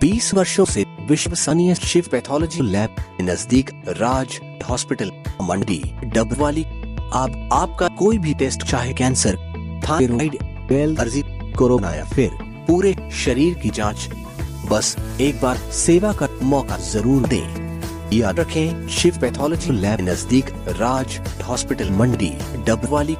20 वर्षों से विश्वसनीय शिव पैथोलॉजी लैब नजदीक राज हॉस्पिटल मंडी डबवाली। आपका कोई भी टेस्ट, चाहे कैंसर, थायराइड, एलर्जी, कोरोना या फिर पूरे शरीर की जांच, बस एक बार सेवा का मौका जरूर दें। याद रखें, शिव पैथोलॉजी लैब नजदीक राज हॉस्पिटल मंडी डबवाली।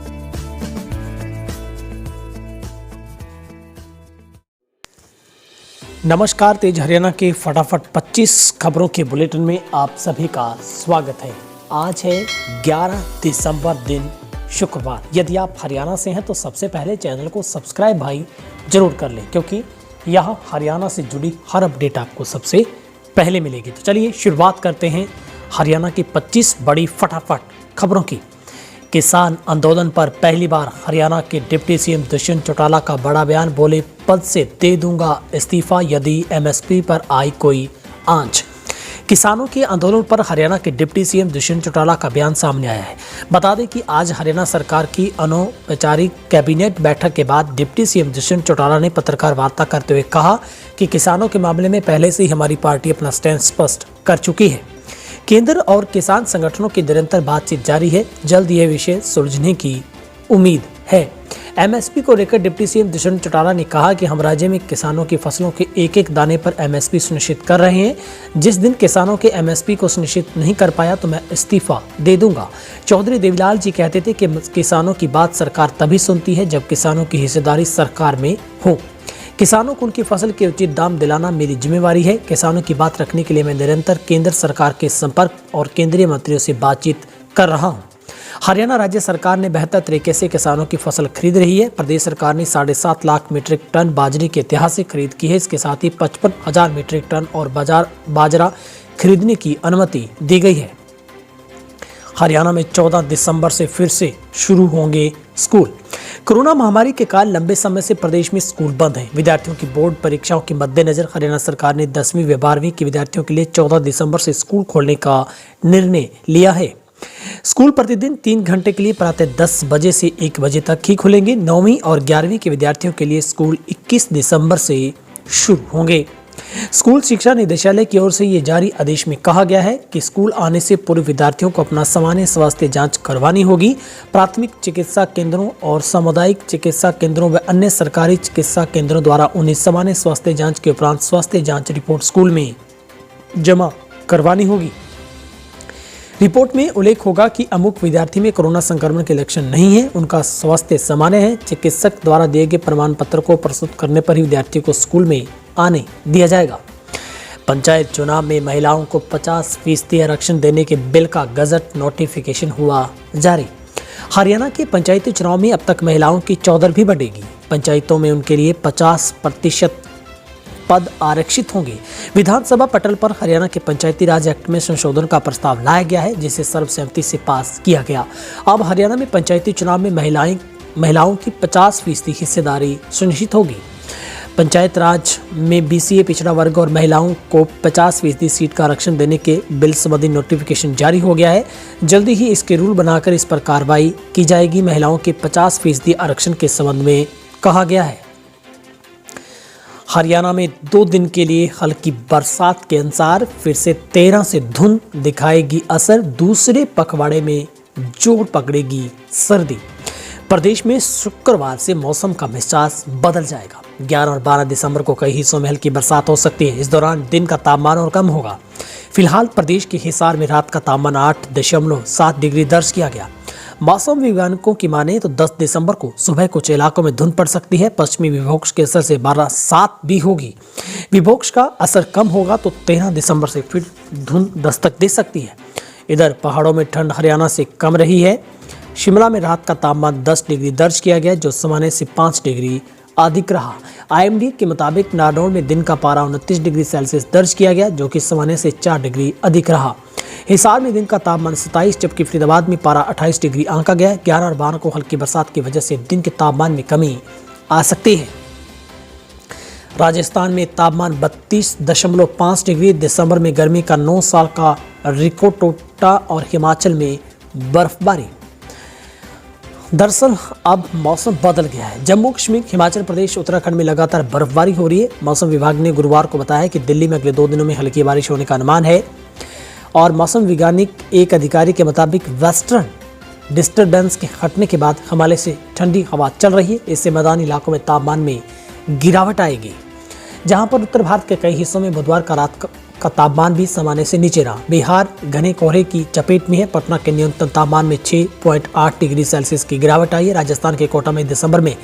नमस्कार, तेज हरियाणा के फटाफट 25 खबरों के बुलेटिन में आप सभी का स्वागत है। आज है 11 दिसंबर, दिन शुक्रवार। यदि आप हरियाणा से हैं तो सबसे पहले चैनल को सब्सक्राइब भाई जरूर कर लें, क्योंकि यहाँ हरियाणा से जुड़ी हर अपडेट आपको सबसे पहले मिलेगी। तो चलिए शुरुआत करते हैं हरियाणा की 25 बड़ी फटाफट खबरों की। किसान आंदोलन पर पहली बार हरियाणा के डिप्टी सीएम दुष्यंत चौटाला का बड़ा बयान। बोले, पद से दे दूंगा इस्तीफा यदि एमएसपी पर आई कोई आंच। किसानों के आंदोलन पर हरियाणा के डिप्टी सीएम दुष्यंत चौटाला का बयान सामने आया है। बता दें कि आज हरियाणा सरकार की अनौपचारिक कैबिनेट बैठक के बाद डिप्टी सीएम दुष्यंत चौटाला ने पत्रकार वार्ता करते हुए कहा कि किसानों के मामले में पहले से ही हमारी पार्टी अपना स्टैंड स्पष्ट कर चुकी है। केंद्र और किसान संगठनों की निरंतर बातचीत जारी है। जल्द यह विषय सुलझने की उम्मीद है। एमएसपी को लेकर डिप्टी सीएम दुष्यंत चौटाला ने कहा कि हम राज्य में किसानों की फसलों के एक एक दाने पर एमएसपी सुनिश्चित कर रहे हैं। जिस दिन किसानों के एमएसपी को सुनिश्चित नहीं कर पाया तो मैं इस्तीफा दे दूंगा। चौधरी देवीलाल जी कहते थे कि किसानों की बात सरकार तभी सुनती है जब किसानों की हिस्सेदारी सरकार में हो। किसानों को उनकी फसल के उचित दाम दिलाना मेरी जिम्मेवारी है। किसानों की बात रखने के लिए मैं निरंतर केंद्र सरकार के संपर्क और केंद्रीय मंत्रियों से बातचीत कर रहा हूं। हरियाणा राज्य सरकार ने बेहतर तरीके से किसानों की फसल खरीद रही है। प्रदेश सरकार ने 7.5 लाख मीट्रिक टन बाजरे की ऐतिहासिक खरीद की है। इसके साथ ही 55,000 मीट्रिक टन और बाजरा खरीदने की अनुमति दी गई है। हरियाणा में 14 दिसंबर से फिर से शुरू होंगे स्कूल। कोरोना महामारी के कारण लंबे समय से प्रदेश में स्कूल बंद हैं। विद्यार्थियों की बोर्ड परीक्षाओं के मद्देनजर हरियाणा सरकार ने 10वीं व 12वीं के विद्यार्थियों के लिए 14 दिसंबर से स्कूल खोलने का निर्णय लिया है। स्कूल प्रतिदिन 3 घंटे के लिए प्रातः 10 बजे से 1 बजे तक ही खुलेंगे। 9वीं और 11वीं के विद्यार्थियों के लिए स्कूल 21 दिसंबर से शुरू होंगे। स्कूल शिक्षा निदेशालय की ओर से ये जारी आदेश में कहा गया है कि स्कूल आने से पूर्व विद्यार्थियों को अपना सामान्य स्वास्थ्य जांच करवानी होगी। प्राथमिक चिकित्सा केंद्रों और सामुदायिक चिकित्सा केंद्रों व अन्य सरकारी चिकित्सा केंद्रों द्वारा उन्हें सामान्य स्वास्थ्य जांच के उपरांत स्वास्थ्य जांच रिपोर्ट स्कूल में जमा करवानी होगी। रिपोर्ट में उल्लेख होगा कि अमुक विद्यार्थी में कोरोना संक्रमण के लक्षण नहीं है, उनका स्वास्थ्य सामान्य है। चिकित्सक द्वारा दिए गए प्रमाण पत्र को प्रस्तुत करने पर ही विद्यार्थी को स्कूल में आने दिया जाएगा। पंचायत चुनाव में महिलाओं को 50% आरक्षण देने के बिल का गजट नोटिफिकेशन हुआ जारी। हरियाणा के पंचायती चुनाव में अब तक महिलाओं की चौधर भी बढ़ेगी। पंचायतों में उनके लिए 50% पद आरक्षित होंगे। विधानसभा पटल पर हरियाणा के पंचायती राज एक्ट में संशोधन का प्रस्ताव लाया गया है, जिसे सर्वसम्मति से पास किया गया। अब हरियाणा में पंचायती चुनाव में महिलाओं की 50% हिस्सेदारी सुनिश्चित होगी। पंचायत राज में बीसीए पिछड़ा वर्ग और महिलाओं को 50% सीट का आरक्षण देने के बिल संबंधी नोटिफिकेशन जारी हो गया है। जल्दी ही इसके रूल बनाकर इस पर कार्रवाई की जाएगी। महिलाओं के 50% आरक्षण के संबंध में कहा गया है। हरियाणा में 2 दिन के लिए हल्की बरसात के अनुसार फिर से 13 से धुंध दिखाएगी असर। दूसरे पखवाड़े में जोर पकड़ेगी सर्दी। प्रदेश में शुक्रवार से मौसम का मिजाज बदल जाएगा। 11 और 12 दिसंबर को कई हिस्सों में हल्की बरसात हो सकती है। इस दौरान दिन का तापमान और कम होगा। फिलहाल प्रदेश के हिसार में रात का तापमान 8.7 डिग्री दर्ज किया गया। मौसम वैज्ञानिकों की माने तो 10 दिसंबर को सुबह कुछ इलाकों में धुंध पड़ सकती है। पश्चिमी विभोक्ष के असर से 12/7 भी होगी। विभोक्ष का असर कम होगा तो 13 दिसंबर से फिर धुंध दस्तक दे सकती है। इधर पहाड़ों में ठंड हरियाणा से कम रही है। शिमला में रात का तापमान 10 डिग्री दर्ज किया गया, जो सामान्य से 5 डिग्री अधिक रहा। आईएमडी के मुताबिक नारनौल में दिन का पारा 29 डिग्री सेल्सियस दर्ज किया गया, जो कि सामान्य से 4 डिग्री अधिक रहा। हिसार में दिन का तापमान 27, जबकि फरीदाबाद में पारा 28 डिग्री आंका गया। 11 और 12 को हल्की बरसात की वजह से दिन के तापमान में कमी आ सकती है। राजस्थान में तापमान 32.5 डिग्री। दिसंबर में गर्मी का 9 साल का रिकॉर्ड टूटा और हिमाचल में बर्फबारी दरअसल अब मौसम बदल गया है। जम्मू कश्मीर, हिमाचल प्रदेश, उत्तराखंड में लगातार बर्फबारी हो रही है। मौसम विभाग ने गुरुवार को बताया है कि दिल्ली में अगले 2 दिनों में हल्की बारिश होने का अनुमान है और मौसम वैज्ञानिक एक अधिकारी के मुताबिक वेस्टर्न डिस्टर्बेंस के हटने के बाद हिमालय से ठंडी हवा चल रही है। इससे मैदानी इलाकों में तापमान में गिरावट आएगी। जहां पर उत्तर भारत के कई हिस्सों में बुधवार का रात का तापमान भी सामान्य से नीचे रहा। बिहार घने कोहरे की चपेट में है। पटना के न्यूनतम तापमान में 6.8 डिग्री सेल्सियस की गिरावट आई है। राजस्थान के कोटा में दिसंबर में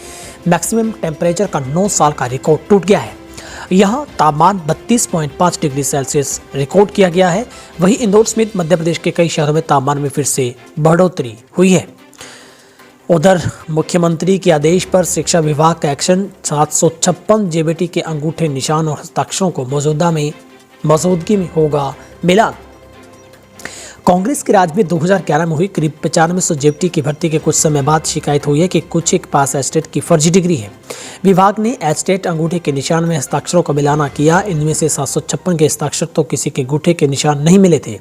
मैक्सिमम टेम्परेचर का 9 साल का रिकॉर्ड टूट गया है। यहाँ तापमान 32.5 डिग्री सेल्सियस रिकॉर्ड किया गया है। वहीं इंदौर समेत मध्य प्रदेश के कई शहरों में तापमान में फिर से बढ़ोतरी हुई है। उधर मुख्यमंत्री के आदेश पर शिक्षा विभाग का एक्शन, 756 जेबीटी के अंगूठे, निशान और हस्ताक्षरों को मौजूदगी में होगा मिलान। कांग्रेस के राज में 2011 में हुई करीब 9500 जेबीटी की भर्ती के कुछ समय बाद शिकायत हुई है कि कुछ एक पास एस्टेट की फर्जी डिग्री है। विभाग ने एस्टेट अंगूठे के निशान में हस्ताक्षरों का मिलाना किया। इनमें से 756 के हस्ताक्षर तो किसी के अंगूठे के निशान नहीं मिले थे।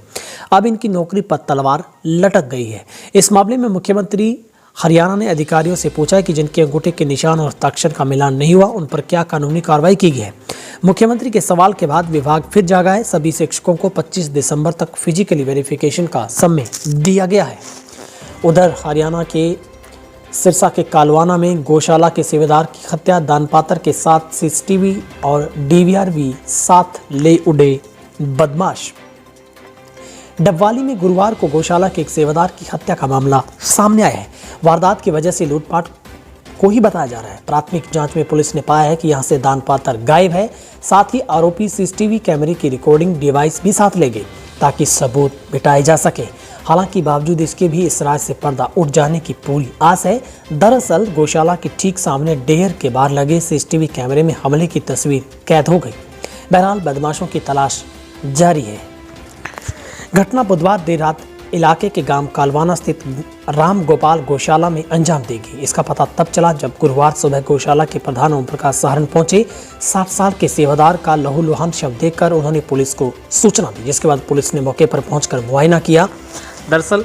अब इनकी नौकरी पर तलवार लटक गई है। इस मामले में मुख्यमंत्री हरियाणा ने अधिकारियों से पूछा है कि जिनके अंगूठे के निशान और हस्ताक्षर का मिलान नहीं हुआ उन पर क्या कानूनी कार्रवाई की गई है। मुख्यमंत्री के सवाल के बाद विभाग फिर जागा है। सभी शिक्षकों को 25 दिसंबर तक फिजिकली वेरिफिकेशन का समय दिया गया है। उधर हरियाणा के सिरसा के कालवाना में गौशाला के सेवादार की हत्या, दानपात्र के साथ सीसीटीवी और डीवीआर भी साथ ले उड़े बदमाश। डबवाली में गुरुवार को गौशाला के एक सेवादार की हत्या का मामला सामने आया है। वारदात की वजह से लूटपाट को ही बताया जा रहा है। प्राथमिक जांच में पुलिस ने पाया है कि यहां से दानपात्र गायब है। साथ ही आरोपी सीसीटीवी कैमरे की रिकॉर्डिंग डिवाइस भी साथ ले गए ताकि सबूत मिटाए जा सके। हालांकि बावजूद इसके भी इस राज से पर्दा उठ जाने की पूरी आस है। दरअसल गौशाला के ठीक सामने डेयर के बाहर लगे सीसीटीवी कैमरे में हमले की तस्वीर कैद हो गई। बहरहाल बदमाशों की तलाश जारी है। घटना बुधवार देर रात इलाके के गांव कालवाना स्थित राम गोपाल गौशाला में अंजाम देगी। इसका पता तब चला जब गुरुवार सुबह गौशाला के प्रधान ओम प्रकाश सहारण पहुंचे। 60 साल के सेवादार का लहूलुहान शव देखकर उन्होंने पुलिस को सूचना दी, जिसके बाद पुलिस ने मौके पर पहुंचकर मुआयना किया। दरअसल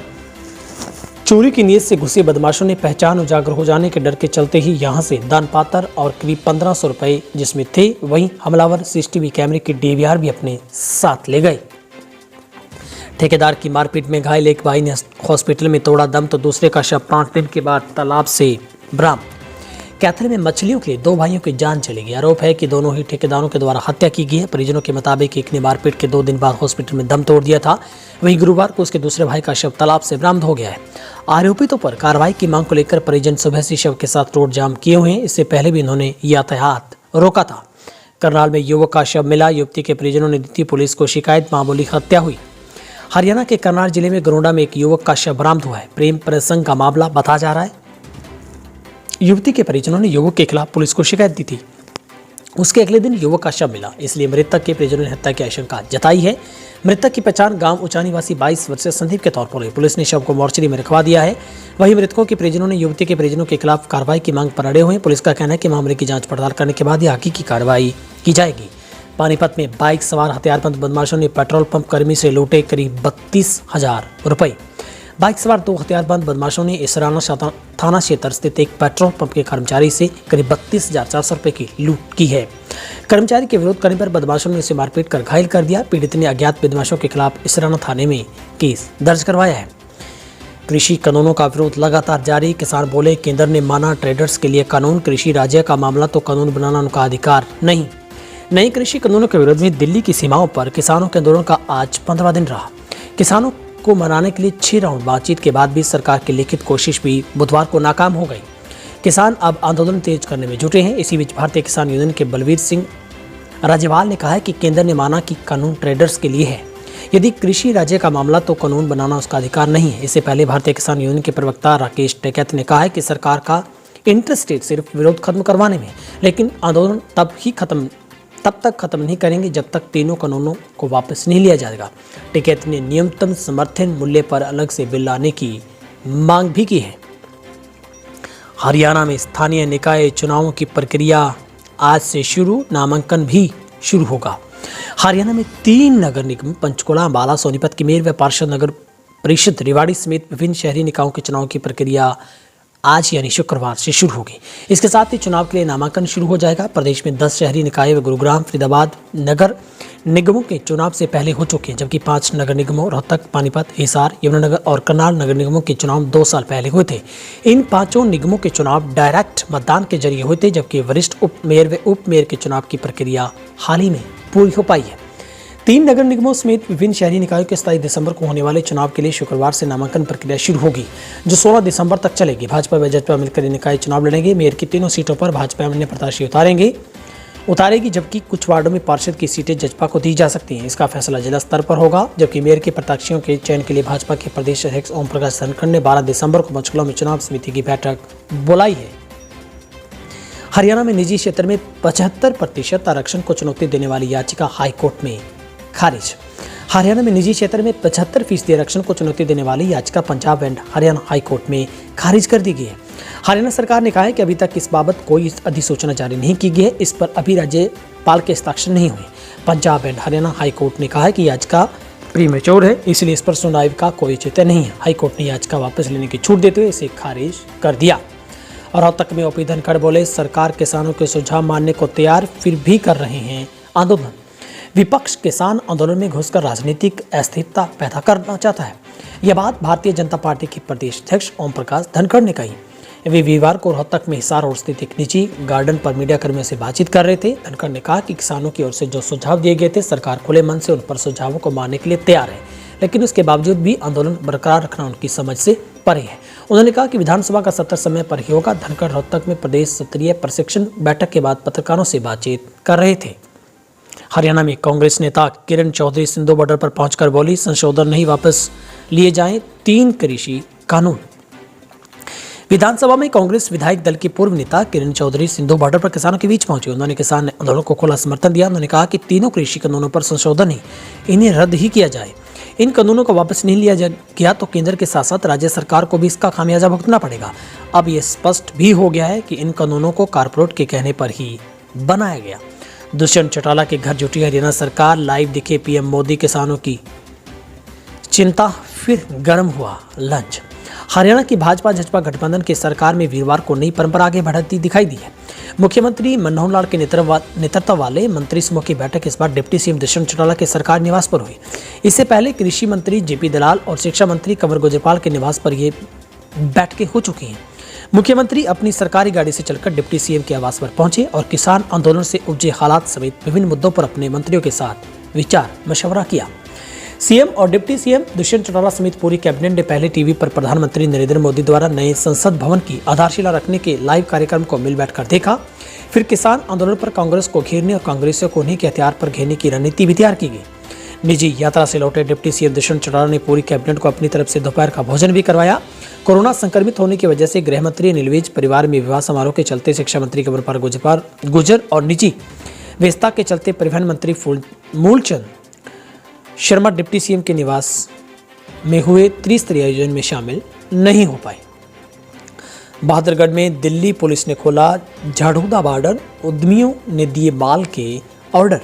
चोरी की नीयत से घुसे बदमाशों ने पहचान उजागर हो जाने के डर के चलते ही यहां से दानपात्र और करीब 1500 रुपए जिसमें थे, वहीं हमलावर सीसीटीवी कैमरे की डीवीआर भी अपने साथ ले गए। ठेकेदार की मारपीट में घायल एक भाई ने हॉस्पिटल में तोड़ा दम, तो दूसरे का शव 5 दिन के बाद तालाब से बरामद। कैथल में मछलियों के लिए 2 भाइयों की जान चली गई। आरोप है कि दोनों ही ठेकेदारों के द्वारा हत्या की गई है। परिजनों के मुताबिक एक ने मारपीट के 2 दिन बाद हॉस्पिटल में दम तोड़ दिया था। वहीं गुरुवार को उसके दूसरे भाई का शव तालाब से बरामद हो गया है। आरोपितों पर कार्रवाई की मांग को लेकर परिजन सुबह से शव के साथ रोड जाम किए हुए हैं। इससे पहले भी इन्होंने यातायात रोका था। करनाल में युवक का शव मिला। युवती के परिजनों ने दी थी पुलिस को शिकायत, मामूली हत्या हुई। हरियाणा के करनाल जिले में गरोडा में एक युवक का शव बरामद हुआ है। प्रेम प्रसंग का मामला बताया जा रहा है। युवती के परिजनों ने युवक के खिलाफ पुलिस को शिकायत दी थी। उसके अगले दिन युवक का शव मिला, इसलिए मृतक के परिजनों ने हत्या की आशंका जताई है। मृतक की पहचान गांव ऊंचा निवासी 22 वर्षीय संदीप के तौर पर हुई। पुलिस ने शव को मोर्चरी में रखवा दिया है। वहीं मृतकों के परिजनों ने युवती के परिजनों के खिलाफ कार्रवाई की मांग पर अड़े हुए हैं। पुलिस का कहना है कि मामले की जांच पड़ताल करने के बाद ही आगे की कार्रवाई की जाएगी। पानीपत में बाइक सवार हथियारबंद बदमाशों ने पेट्रोल पंप कर्मी से लूटे करीब 32,000 रुपए। बाइक सवार 2 हथियारबंद बदमाशों ने इसराना थाना क्षेत्र स्थित एक पेट्रोल पंप के कर्मचारी से करीब 32,400 रुपए की लूट की है। कर्मचारी के विरोध करने पर बदमाशों ने उसे मारपीट कर घायल कर दिया। पीड़ित ने अज्ञात बदमाशों के खिलाफ इसराना थाने में केस दर्ज करवाया है। कृषि कानूनों का विरोध लगातार जारी। किसान बोले, केंद्र ने माना ट्रेडर्स के लिए कानून, कृषि राज्य का मामला तो कानून बनाना उनका अधिकार नहीं। नए कृषि कानूनों के विरोध में दिल्ली की सीमाओं पर किसानों के आंदोलन का आज 15वां दिन रहा। किसानों को मनाने के लिए 6 राउंड बातचीत के बाद भी सरकार की लिखित कोशिश भी बुधवार को नाकाम हो गई। किसान अब आंदोलन तेज करने में जुटे हैं। इसी बीच भारतीय किसान यूनियन के बलवीर सिंह राजेवाल ने कहा है कि केंद्र ने माना कि कानून ट्रेडर्स के लिए है। यदि कृषि राज्य का मामला तो कानून बनाना उसका अधिकार नहीं है। इससे पहले भारतीय किसान यूनियन के प्रवक्ता राकेश टिकैत ने कहा है कि सरकार का इंटरेस्ट सिर्फ विरोध खत्म करवाने में, लेकिन आंदोलन तब तक खत्म नहीं करेंगे जब तक तीनों कानूनों को वापस नहीं लिया जाएगा। टिकैत ने न्यूनतम समर्थन मूल्य पर अलग से बिल लाने की मांग भी की है। हरियाणा में स्थानीय निकाय चुनावों की प्रक्रिया आज से शुरू, नामांकन भी शुरू होगा। हरियाणा में 3 नगर निगम पंचकुला, अंबाला, सोनीपत, किमेर व पार्षद नगर परिषद रेवाड़ी समेत विभिन्न शहरी निकायों के चुनाव की प्रक्रिया आज यानी शुक्रवार से शुरू होगी। इसके साथ ही चुनाव के लिए नामांकन शुरू हो जाएगा। प्रदेश में 10 शहरी निकाय व गुरुग्राम, फरीदाबाद नगर निगमों के चुनाव से पहले हो चुके हैं, जबकि 5 नगर निगमों रोहतक, पानीपत, हिसार, यमुनानगर और करनाल नगर निगमों के चुनाव 2 साल पहले हुए थे। इन 5 निगमों के चुनाव डायरेक्ट मतदान के जरिए हुए थे, जबकि वरिष्ठ उप मेयर व उप मेयर के चुनाव की प्रक्रिया हाल ही में पूरी हो पाई है। 3 नगर निगमों समेत विभिन्न शहरी निकायों के 27 दिसंबर को होने वाले चुनाव के लिए शुक्रवार से नामांकन प्रक्रिया शुरू होगी, जो 16 दिसंबर तक चलेगी। भाजपा व जसपा मिलकर ये निकाय चुनाव लड़ेंगे। मेयर की तीनों सीटों पर भाजपा अन्य प्रत्याशी उतारेगी, जबकि कुछ वार्डों में पार्षद की सीटें जसपा को दी जा सकती हैं। इसका फैसला जिला स्तर पर होगा, जबकि मेयर के प्रत्याशियों के चयन के लिए भाजपा के प्रदेश अध्यक्ष ओम प्रकाश धनखड़ ने 12 दिसंबर को पंचकुला में चुनाव समिति की बैठक बुलाई है। हरियाणा में निजी क्षेत्र में 75% आरक्षण को चुनौती देने वाली याचिका हाईकोर्ट में खारिज। हरियाणा में निजी क्षेत्र में 75% आरक्षण को चुनौती देने वाली याचिका पंजाब एंड हरियाणा हाईकोर्ट में खारिज कर दी गई है। हरियाणा सरकार ने कहा है कि अभी तक इस बाबत कोई अधिसूचना जारी नहीं की गई है। इस पर अभी राज्यपाल के हस्ताक्षर नहीं हुए। पंजाब एंड हरियाणा हाईकोर्ट ने कहा है कि याचिका प्रीमेच्योर है, इसलिए इस पर सुनवाई का कोई औचित्य नहीं है। हाईकोर्ट ने याचिका वापस लेने की छूट देते हुए इसे खारिज कर दिया। और रोहतक में ओपी धनखड़ बोले, सरकार किसानों के सुझाव मानने को तैयार, फिर भी कर रहे हैं आंदोलन। विपक्ष किसान आंदोलन में घुसकर राजनीतिक अस्थिरता पैदा करना चाहता है। यह बात भारतीय जनता पार्टी के प्रदेश अध्यक्ष ओम प्रकाश धनखड़ ने कही। वे वीरवार को रोहतक में हिसार रोड स्थित एक निजी गार्डन पर मीडिया कर्मियों से बातचीत कर रहे थे। धनखड़ ने कहा कि किसानों की ओर से जो सुझाव दिए गए थे, सरकार खुले मन से उन पर सुझावों को मानने के लिए तैयार है, लेकिन उसके बावजूद भी आंदोलन बरकरार रखना उनकी समझ से परे है। उन्होंने कहा कि विधानसभा का सत्र समय पर ही होगा। धनखड़ रोहतक में प्रदेश स्तरीय प्रशिक्षण बैठक के बाद पत्रकारों से बातचीत कर रहे थे। हरियाणा में कांग्रेस नेता किरण चौधरी सिंधु बॉर्डर पर पहुंचकर बोली, संशोधन नहीं वापस लिए जाएं 3 कृषि कानून। विधानसभा में कांग्रेस विधायक दल की पूर्व नेता किरण चौधरी सिंधु बॉर्डर पर किसानों के बीच पहुंची। उन्होंने किसान आंदोलन को खुला समर्थन दिया। उन्होंने कहा कि 3 कृषि कानूनों पर संशोधन ही इन्हें रद्द ही किया जाए। इन कानूनों को वापस नहीं लिया गया तो केंद्र के साथ साथ राज्य सरकार को भी इसका खामियाजा भुगतना पड़ेगा। अब यह स्पष्ट भी हो गया है कि इन कानूनों को कारपोरेट के कहने पर ही बनाया गया। दुष्यंत चौटाला के घर जुटी हरियाणा सरकार, लाइव दिखे पीएम मोदी, किसानों की चिंता, फिर गर्म हुआ लंच। हरियाणा की भाजपा जसपा गठबंधन की सरकार में वीरवार को नई परंपरा आगे बढ़ती दिखाई दी है। मुख्यमंत्री मनोहर लाल के नेतृत्व वाले मंत्री समूह की बैठक इस बार डिप्टी सीएम दुष्यंत चौटाला के सरकार निवास पर हुई। इससे पहले कृषि मंत्री जेपी दलाल और शिक्षा मंत्री कंवर गुजरपाल के निवास पर ये बैठकें हो चुकी हैं। मुख्यमंत्री अपनी सरकारी गाड़ी से चलकर डिप्टी सीएम के आवास पर पहुंचे और किसान आंदोलन से उपजे हालात समेत विभिन्न मुद्दों पर अपने मंत्रियों के साथ विचार मशवरा किया। सीएम और डिप्टी सीएम दुष्यंत चौटाला समेत पूरी कैबिनेट ने पहले टीवी पर प्रधानमंत्री नरेंद्र मोदी द्वारा नए संसद भवन की आधारशिला रखने के लाइव कार्यक्रम को मिल बैठकर देखा। फिर किसान आंदोलन पर कांग्रेस को घेरने और कांग्रेसियों को उन्हीं के हथियार पर घेरने की रणनीति भी तैयार की गई। निजी यात्रा से लौटे डिप्टी सीएम दुष्यंत चौटाला ने पूरी कैबिनेट को अपनी तरफ से दोपहर का भोजन भी करवाया। कोरोना संक्रमित होने की वजह से गृह मंत्री नीलवेज परिवार में विवाह समारोह के चलते शिक्षा मंत्री कंवर गुजर और निजी व्यस्तता के चलते परिवहन मंत्री मूलचंद शर्मा डिप्टी सीएम के निवास में हुए त्रिस्तरीय आयोजन में शामिल नहीं हो पाए। बहादुरगढ़ में दिल्ली पुलिस ने खोला झाड़ूदा बॉर्डर, उद्यमियों ने दिए माल के ऑर्डर।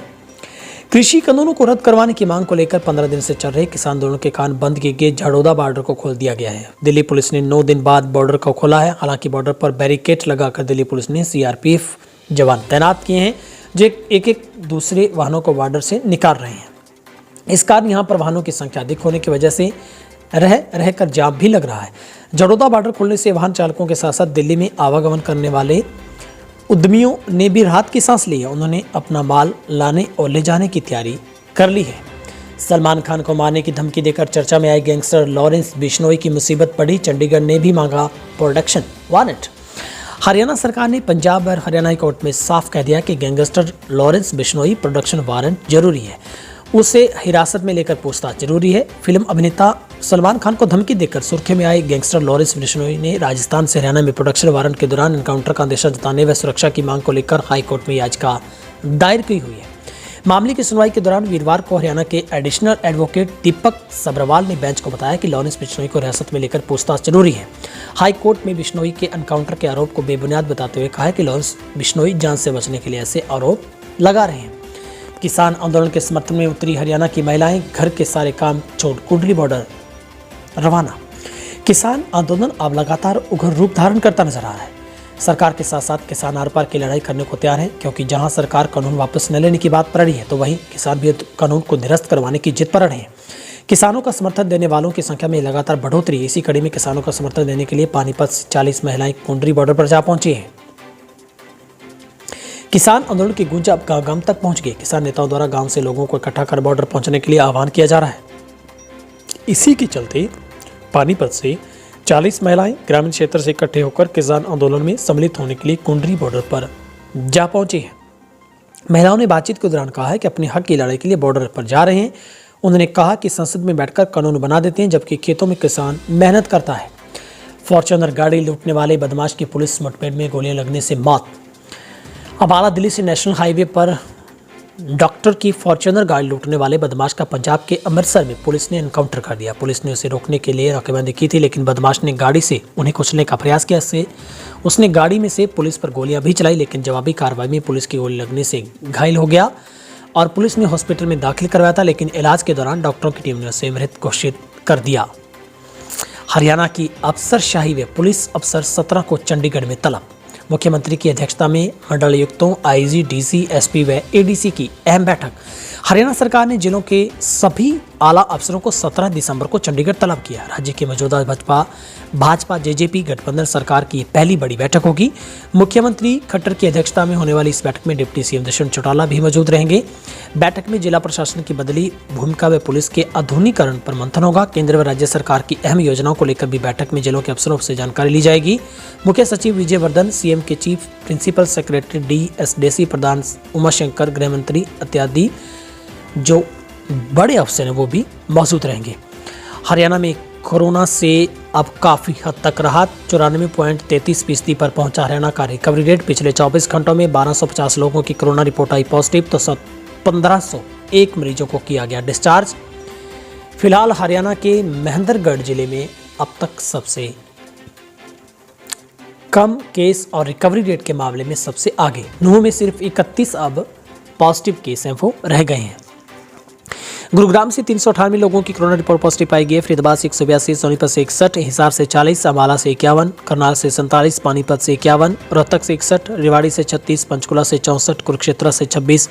कृषि कानूनों को रद्द करवाने की मांग को लेकर 15 दिन से चल रहे किसान आंदोलन के कारण बंद किए गए झाड़ूदा बॉर्डर को खोल दिया गया है। दिल्ली पुलिस ने 9 दिन बाद बॉर्डर को खोला है। हालांकि बॉर्डर पर बैरिकेड लगाकर दिल्ली पुलिस ने सीआरपीएफ जवान तैनात किए हैं, जो एक दूसरे वाहनों को बॉर्डर से निकाल रहे हैं। इस कारण यहाँ पर वाहनों की संख्या अधिक होने की वजह से रहकर जाम भी लग रहा है। झाड़ूदा बॉर्डर खुलने से वाहन चालकों के साथ साथ दिल्ली में आवागमन करने वाले उद्यमियों ने भी राहत की सांस ली है। उन्होंने अपना माल लाने और ले जाने की तैयारी कर ली है। सलमान खान को मारने की धमकी देकर चर्चा में आए गैंगस्टर लॉरेंस बिश्नोई की मुसीबत पड़ी। चंडीगढ़ ने भी मांगा प्रोटेक्शन वारंट। हरियाणा सरकार ने पंजाब और हरियाणा हाई कोर्ट में साफ कह दिया कि gangster Lawrence Bishnoi protection warrant जरूरी है, उसे हिरासत में लेकर पूछताछ जरूरी है। फिल्म अभिनेता सलमान खान को धमकी देकर सुर्खियों में आए गैंगस्टर लॉरेंस बिश्नोई ने राजस्थान से हरियाणा में प्रोटेक्शन वारंट के दौरान एनकाउंटर का अंदेशा जताने व सुरक्षा की मांग को लेकर हाई कोर्ट में याचिका दायर की हुई है। मामले की सुनवाई के दौरान वीरवार को हरियाणा के एडिशनल एडवोकेट दीपक सब्रवाल ने बेंच को बताया कि लॉरेंस बिश्नोई को हिरासत में लेकर पूछताछ जरूरी है। हाई कोर्ट में बिश्नोई के एनकाउंटर के आरोप को बेबुनियाद बताते हुए कहा है कि लॉरेंस बिश्नोई जान से बचने के लिए ऐसे आरोप लगा रहे हैं। किसान आंदोलन के समर्थन में उतरी हरियाणा की महिलाएं, घर के सारे काम छोड़ कुंडली बॉर्डर रवाना। किसान आंदोलन अब लगातार उग्र रूप धारण करता नजर आ रहा है। सरकार के साथ साथ किसान आर पार की लड़ाई करने को तैयार है, क्योंकि जहां सरकार कानून वापस न लेने की बात पड़ रही है, तो वहीं किसान भी कानून को निरस्त करवाने की जिद पर अड़े हैं। किसानों का समर्थन देने वालों की संख्या में लगातार बढ़ोतरी। इसी कड़ी में किसानों का समर्थन देने के लिए पानीपत से 40 महिलाएं कुंडरी बॉर्डर पर जा पहुंची हैं। किसान आंदोलन की गूंज अब गांव तक पहुंच गई। किसान नेताओं द्वारा गांव से लोगों को इकट्ठा कर बॉर्डर पहुंचने के लिए आह्वान किया जा रहा है। इसी के चलते पानीपत से 40 महिलाएं ग्रामीण क्षेत्र से इकट्ठे होकर किसान आंदोलन में सम्मिलित होने के लिए कुंडरी बॉर्डर पर जा पहुंची हैं। महिलाओं ने बातचीत के दौरान कहा है कि अपने हक की लड़ाई के लिए बॉर्डर पर जा रहे हैं। उन्होंने कहा कि संसद में बैठकर कानून बना देते हैं, जबकि खेतों में किसान मेहनत करता है। फॉर्च्यूनर गाड़ी लूटने वाले बदमाश की पुलिस मुठभेड़ में गोलियां लगने से मौत। अम्बाला दिल्ली से नेशनल हाईवे पर डॉक्टर की फॉर्च्यूनर गाड़ी लूटने वाले बदमाश का पंजाब के अमृतसर में पुलिस ने एनकाउंटर कर दिया। पुलिस ने उसे रोकने के लिए नाकेबंदी की थी, लेकिन बदमाश ने गाड़ी से उन्हें कुचलने का प्रयास किया। उसने गाड़ी में से पुलिस पर गोलियां भी चलाई, लेकिन जवाबी कार्रवाई में पुलिस की गोली लगने से घायल हो गया और पुलिस ने हॉस्पिटल में दाखिल करवाया था, लेकिन इलाज के दौरान डॉक्टरों की टीम ने उसे मृत घोषित कर दिया। हरियाणा की अफसरशाही व पुलिस अफसर 17 को चंडीगढ़ में तलब। मुख्यमंत्री की अध्यक्षता में मंडलायुक्तों, आईजी, डीसी, एसपी व एडीसी की अहम बैठक। हरियाणा सरकार ने जिलों के सभी आला अफसरों को 17 दिसंबर को चंडीगढ़ तलब किया। राज्य की मौजूदा भाजपा जेजेपी गठबंधन सरकार की पहली बड़ी बैठक होगी। मुख्यमंत्री खट्टर की अध्यक्षता में होने वाली इस बैठक में डिप्टी सीएम दुष्यंत चौटाला भी मौजूद रहेंगे। बैठक में जिला प्रशासन की बदली भूमिका व पुलिस के आधुनिकीकरण पर मंथन होगा। केंद्र व राज्य सरकार की अहम योजनाओं को लेकर भी बैठक में जिलों के अफसरों से जानकारी ली जाएगी। मुख्य सचिव विजय वर्धन, सीएम के चीफ प्रिंसिपल सेक्रेटरी डीएसडीसी प्रधान उमाशंकर, गृह मंत्री इत्यादि जो बड़े अफसर हैं वो भी मौजूद रहेंगे। हरियाणा में कोरोना से अब काफ़ी हद तक राहत। 94.33% पर पहुंचा हरियाणा का रिकवरी रेट। पिछले 24 घंटों में 1250 लोगों की कोरोना रिपोर्ट आई पॉजिटिव, तो 1501 मरीजों को किया गया डिस्चार्ज। फिलहाल हरियाणा के महेंद्रगढ़ जिले में अब तक सबसे कम केस और रिकवरी रेट के मामले में सबसे आगे। नूंह में सिर्फ 31 अब पॉजिटिव केस हैं वो रह गए हैं। गुरुग्राम से 398 लोगों की कोरोना रिपोर्ट पॉजिटिव पाई गई। फरीदाबाद से 182, सोनीपत से 61, हिसार से 40, अम्बाला से 51, करनाल से 47, पानीपत से 51, रोहतक से 61, रेवाड़ी से 36, पंचकुला से 64, कुरुक्षेत्र से 26,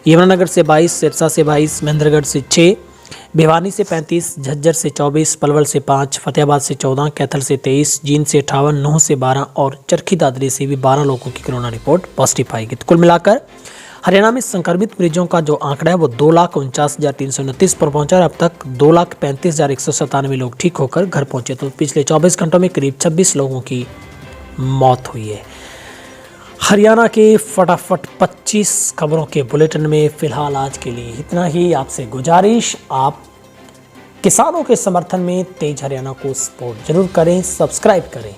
यमुनानगर से 22, सिरसा से 22, महेंद्रगढ़ से 6, भिवानी से 35, झज्जर से 24, पलवल से 5, फतेहाबाद से 14, कैथल से 23, जींद से 58, नूंह से 12 और चरखी दादरी से भी 12 लोगों की कोरोना रिपोर्ट पॉजिटिव पाई गई। कुल मिलाकर हरियाणा में संक्रमित मरीजों का जो आंकड़ा है वो 2,49,329 पर पहुंचा और अब तक 2,35,197 लोग ठीक होकर घर पहुंचे। तो पिछले 24 घंटों में करीब 26 लोगों की मौत हुई है। हरियाणा के फटाफट 25 खबरों के बुलेटिन में फिलहाल आज के लिए इतना ही। आपसे गुजारिश, आप किसानों के समर्थन में तेज हरियाणा को सपोर्ट जरूर करें, सब्सक्राइब करें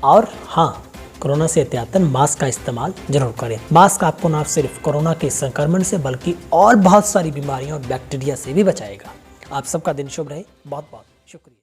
और हाँ, कोरोना से एहतियातन मास्क का इस्तेमाल जरूर करें। मास्क आपको न सिर्फ कोरोना के संक्रमण से बल्कि और बहुत सारी बीमारियों और बैक्टीरिया से भी बचाएगा। आप सबका दिन शुभ रहे। बहुत बहुत शुक्रिया।